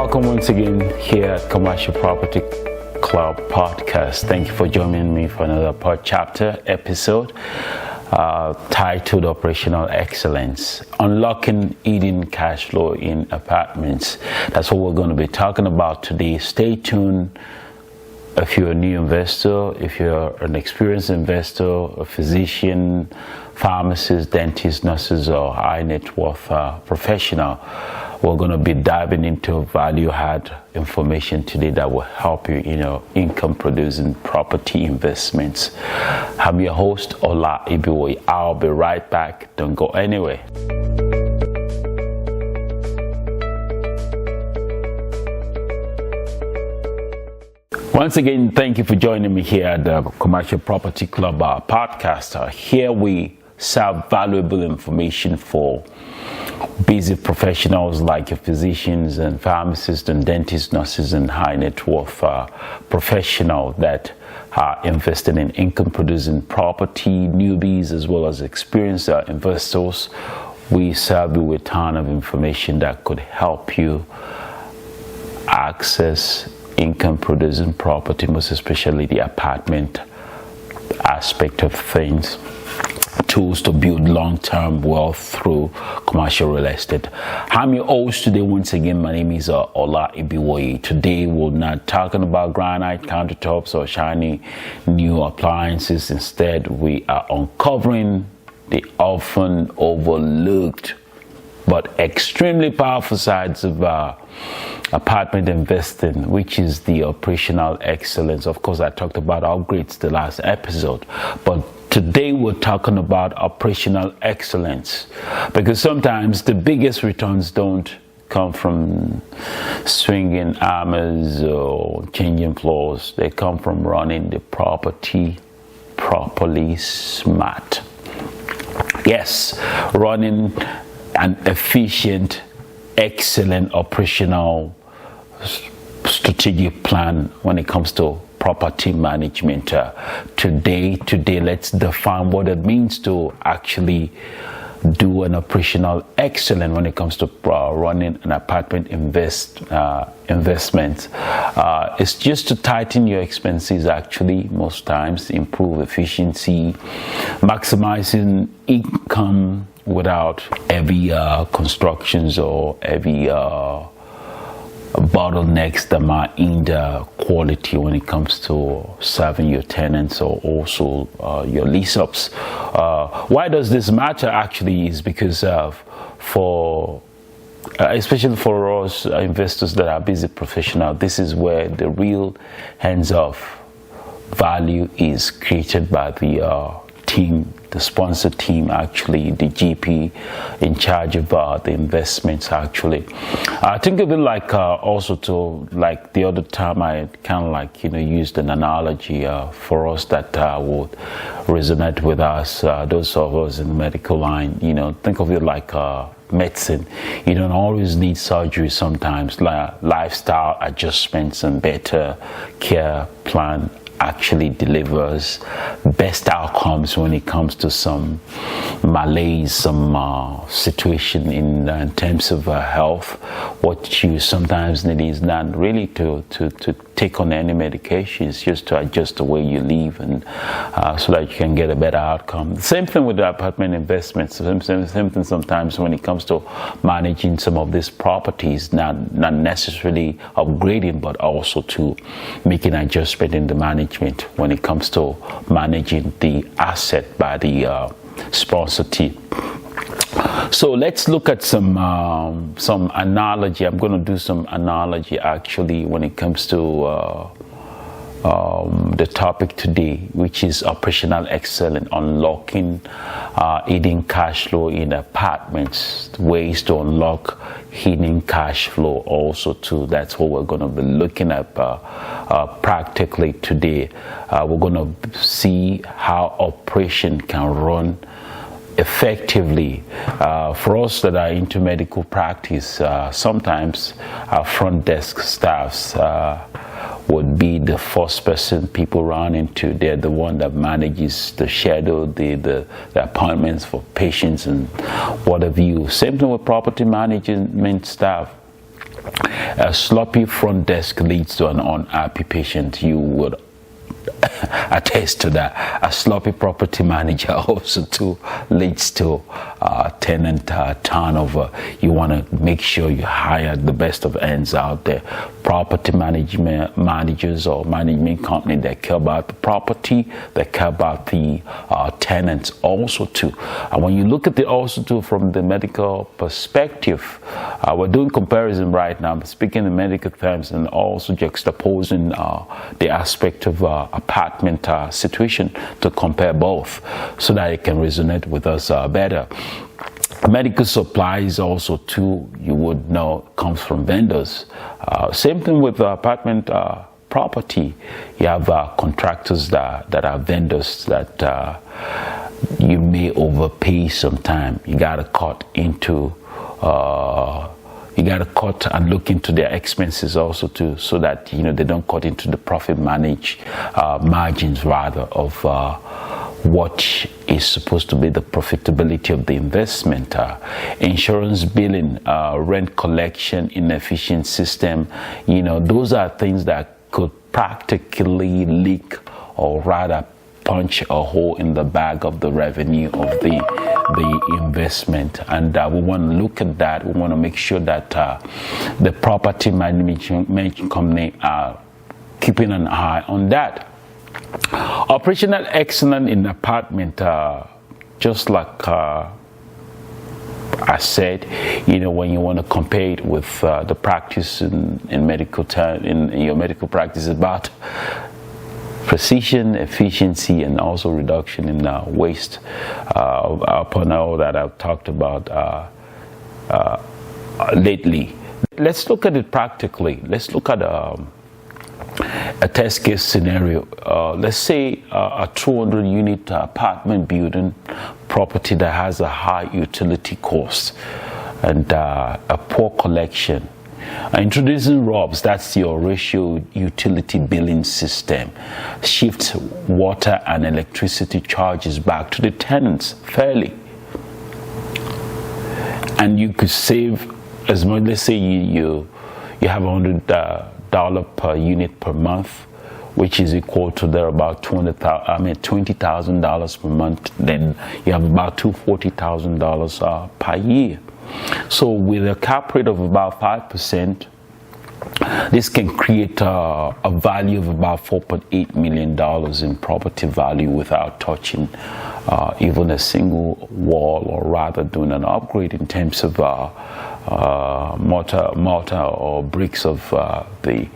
Welcome once again here at Commercial Property Club Podcast. Thank you for joining me for another chapter episode titled Operational Excellence, Unlocking Hidden Cash Flow in Apartments. That's what we're going to be talking about today. Stay tuned. If you're a new investor, if you're an experienced investor, a physician, pharmacist, dentist, nurses, or high net worth professional, we're going to be diving into value-add information today that will help you in your income-producing property investments. I'm your host, Ibiwoye. I'll be right back. Don't go anywhere. Once again, thank you for joining me here at the Commercial Property Club podcast. Here we serve valuable information for busy professionals like your physicians and pharmacists and dentists, nurses, and high net worth professionals that are invested in income-producing property, newbies, as well as experienced investors. We serve you with a ton of information that could help you access income-producing property, most especially the apartment aspect of things. Tools to build long-term wealth through commercial real estate. I'm your host today. Once again, my name is Ibiwoye. Today, we're not talking about granite countertops or shiny new appliances. Instead, we are uncovering the often overlooked but extremely powerful sides of apartment investing, which is the operational excellence. Of course, I talked about upgrades the last episode, but today we're talking about operational excellence, because sometimes the biggest returns don't come from swinging hammers or changing floors. They come from running the property properly smart. Yes, running an efficient, excellent operational strategic plan when it comes to property management. Today, let's define what it means to actually do an operational excellence when it comes to running an apartment investment. It's just to tighten your expenses, actually, most times, improve efficiency, maximizing income without heavy constructions or heavy bottlenecks that might hinder quality when it comes to serving your tenants or also your lease-ups. Why does this matter? Actually, is because especially for us investors that are busy professionals, this is where the real hands-off value is created by the team, the sponsor team, actually, the GP in charge of the investments, actually. I think of it like also to, like the other time I kind of like, used an analogy for us that would resonate with us, those of us in the medical line. Think of it like medicine. You don't always need surgery sometimes. Lifestyle adjustments and better care plan actually delivers best outcomes when it comes to some malaise, some situation in terms of health. What you sometimes need is not really to take on any medications, just to adjust the way you live and so that you can get a better outcome. The same thing with the apartment investments. Same thing sometimes when it comes to managing some of these properties, not necessarily upgrading, but also to making adjustment in the management when it comes to managing the asset by the sponsor team. So let's look at some analogy. I'm going to do some analogy actually when it comes to the topic today, which is operational excellence, unlocking hidden cash flow in apartments, ways to unlock hidden cash flow also too. That's what we're going to be looking at practically today. We're going to see how operation can run effectively. For us that are into medical practice, sometimes our front desk staffs would be the first person people run into. They're the one that manages the schedule, the appointments for patients and what have you. Same thing with property management staff. A sloppy front desk leads to an unhappy patient. You would attest to that. A sloppy property manager also too leads to tenant turnover. You want to make sure you hire the best of hands out there. Property managers or management company that care about the property, that care about the tenants also too. And when you look at it also too from the medical perspective, we're doing comparison right now, but speaking in medical terms and also juxtaposing the aspect of apartment situation to compare both so that it can resonate with us better. Medical supplies also too, you would know, comes from vendors. Same thing with apartment property. You have contractors that are vendors that you may overpay sometime. You gotta cut and look into their expenses also too, so that they don't cut into the profit margins rather of what is supposed to be the profitability of the investment. Insurance billing, rent collection, inefficient system, those are things that could practically leak or rather punch a hole in the bag of the revenue of the investment. And we want to look at that. We want to make sure that the property management company are keeping an eye on that. Operational excellence in apartment, just like I said, when you want to compare it with the practice in medical in your medical practice, about precision, efficiency, and also reduction in waste. Upon all that I've talked about lately, let's look at it practically. Let's look at a test case scenario. Let's say a 200 unit apartment building property that has a high utility cost and a poor collection. Introducing ROBS, that's your ratio utility billing system, shifts water and electricity charges back to the tenants fairly. And you could save as much, let's say you have $100 per unit per month, which is equal to about $20,000 per month. Then you have about $240,000 per year. So with a cap rate of about 5%, this can create a value of about $4.8 million in property value without touching even a single wall, or rather doing an upgrade in terms of mortar or bricks of the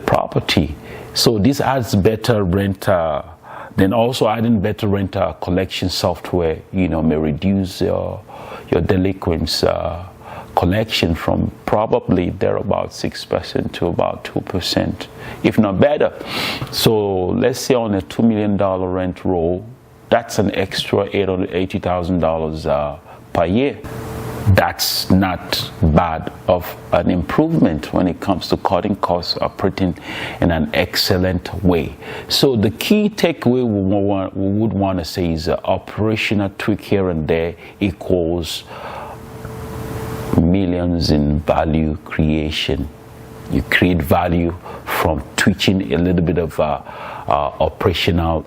property. So this adds better rent. Then also adding better rent collection software, may reduce your delinquents collection from probably there about 6% to about 2%, if not better. So let's say on a $2 million rent roll, that's an extra $880,000 per year. That's not bad of an improvement when it comes to cutting costs, operating in an excellent way. So the key takeaway we would want to say is operational tweak here and there equals millions in value creation. You create value from tweaking a little bit of operational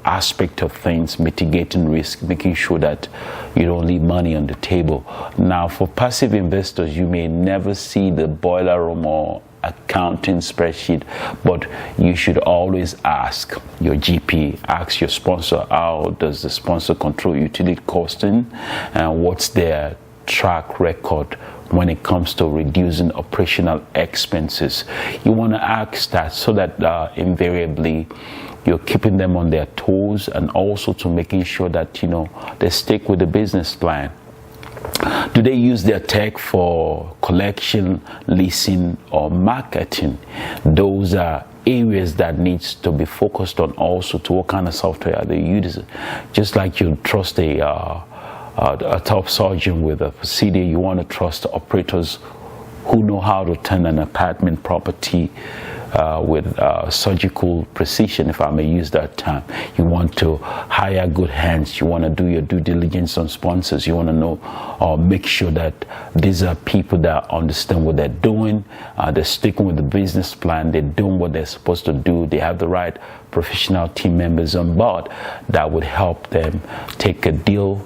aspect of things, mitigating risk, making sure that you don't leave money on the table. Now, for passive investors, you may never see the boiler room or accounting spreadsheet, but you should always ask your GP, ask your sponsor, how does the sponsor control utility costing, and what's their track record when it comes to reducing operational expenses. You want to ask that so that invariably you're keeping them on their toes, and also to making sure that they stick with the business plan. Do they use their tech for collection, leasing, or marketing? Those are areas that needs to be focused on. Also, to what kind of software are they using? Just like you trust a top surgeon with a procedure, you want to trust operators who know how to turn an apartment property with surgical precision, if I may use that term. You want to hire good hands. You want to do your due diligence on sponsors. You want to know or make sure that these are people that understand what they're doing. They're sticking with the business plan. They're doing what they're supposed to do. They have the right professional team members on board that would help them take a deal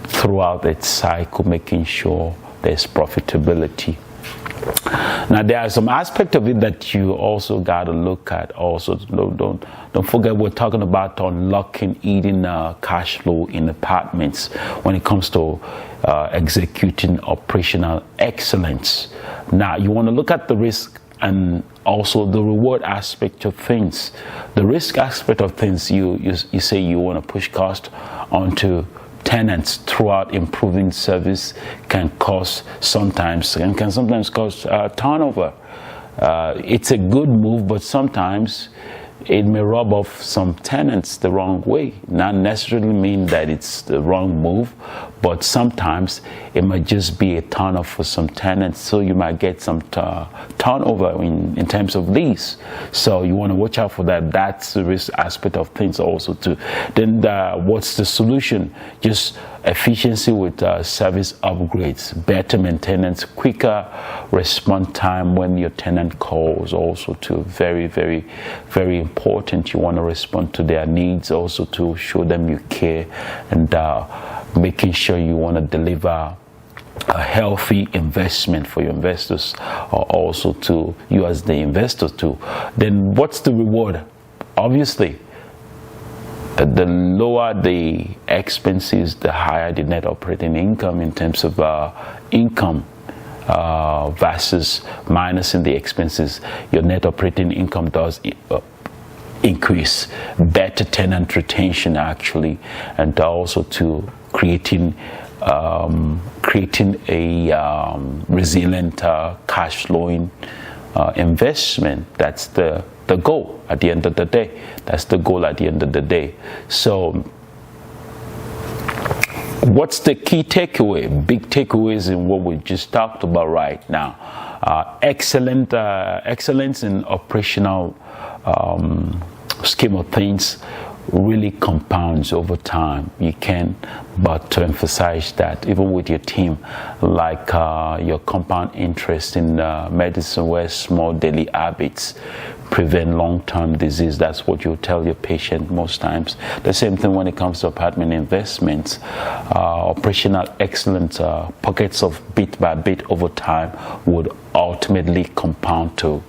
throughout its cycle, making sure there's profitability. Now, there are some aspects of it that you also got to look at. Also, don't forget, we're talking about unlocking eating cash flow in apartments when it comes to executing operational excellence. Now, you want to look at the risk and also the reward aspect of things. The risk aspect of things, you say you want to push cost onto tenants throughout improving service can sometimes cause turnover. It's a good move, but sometimes it may rub off some tenants the wrong way. Not necessarily mean that it's the wrong move, but sometimes it might just be a turn-off for some tenants, so you might get some turnover in terms of lease. So you want to watch out for that. That's the risk aspect of things also too. Then what's the solution? Just efficiency with service upgrades, better maintenance, quicker response time when your tenant calls also too. Very, very, very important. You want to respond to their needs also to show them you care, and making sure you want to deliver a healthy investment for your investors, or also to you as the investor too. Then what's the reward? Obviously, the lower the expenses, the higher the net operating income in terms of income versus minusing the expenses. Your net operating income does increase. Better tenant retention actually, and also to creating a resilient cash flowing investment. That's the goal at the end of the day. That's the goal at the end of the day. So what's the key takeaway? Big takeaways in what we just talked about right now. Excellence in operational scheme of things really compounds over time. You can, but to emphasize that even with your team, like your compound interest in medicine, where small daily habits prevent long-term disease. That's what you tell your patient most times. The same thing when it comes to apartment investments. Operational excellence, pockets of bit by bit over time would ultimately compound to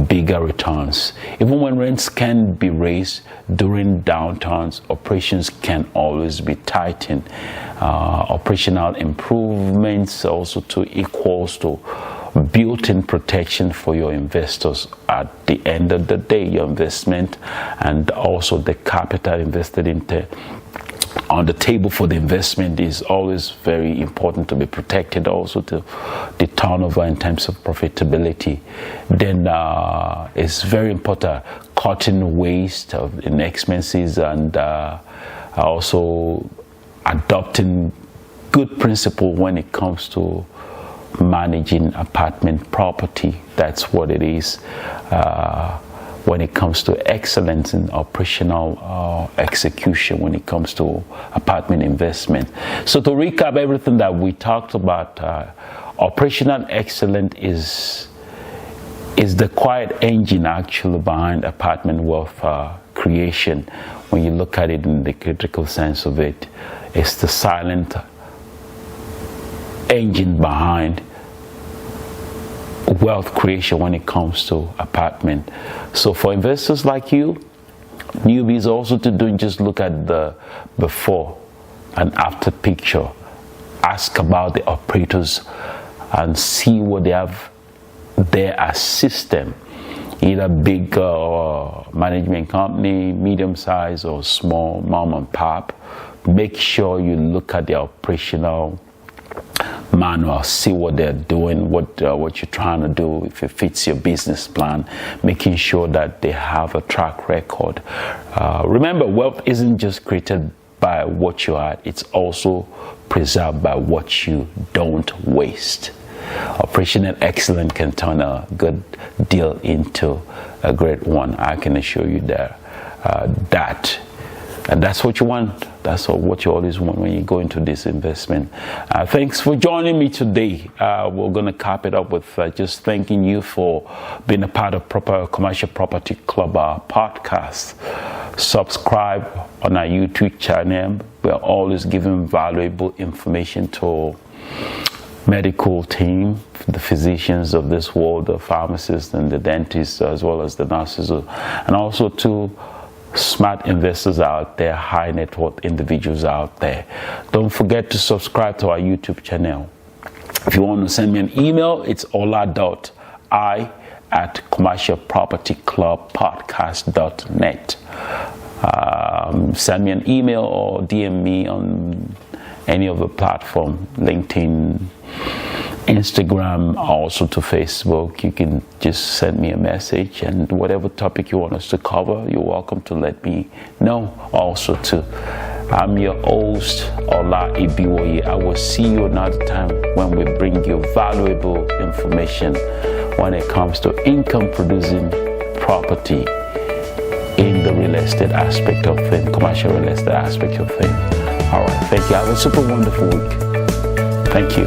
bigger returns. Even when rents can be raised during downturns, operations can always be tightened. Operational improvements also to equals to built-in protection for your investors. At the end of the day, your investment and also the capital invested into on the table for the investment is always very important to be protected, also to the turnover in terms of profitability. Then it's very important cutting waste in expenses, and also adopting good principle when it comes to managing apartment property. That's what it is. When it comes to excellence in operational execution, when it comes to apartment investment. So to recap everything that we talked about, operational excellence is the quiet engine actually behind apartment wealth creation. When you look at it in the critical sense of it, it's the silent engine behind wealth creation when it comes to apartment. So for investors like you, newbies also to do, just look at the before and after picture. Ask about the operators and see what they have there as system, either big management company, medium size, or small mom and pop. Make sure you look at the operational manual, see what they're doing, what you're trying to do, if it fits your business plan, making sure that they have a track record. Remember, wealth isn't just created by what you add, it's also preserved by what you don't waste. Operational excellence can turn a good deal into a great one. I can assure you that. And that's what you want. That's what you always want when you go into this investment. Thanks for joining me today. We're going to cap it up with just thanking you for being a part of Commercial Property Club podcast. Subscribe on our YouTube channel. We're always giving valuable information to medical team, the physicians of this world, the pharmacists and the dentists, as well as the nurses, and also to smart investors out there, high net worth individuals out there. Don't forget to subscribe to our YouTube channel. If you want to send me an email, it's ola.i@commercialpropertyclubpodcast.net. Send me an email or DM me on any of the platform, LinkedIn, Instagram, also to Facebook. You can just send me a message, and whatever topic you want us to cover, you're welcome to let me know. Also too, I'm your host, Ola Ibiwoye. I will see you another time when we bring you valuable information when it comes to income producing property in the real estate aspect of things, commercial real estate aspect of things. All right, thank you. Have a super wonderful week. Thank you.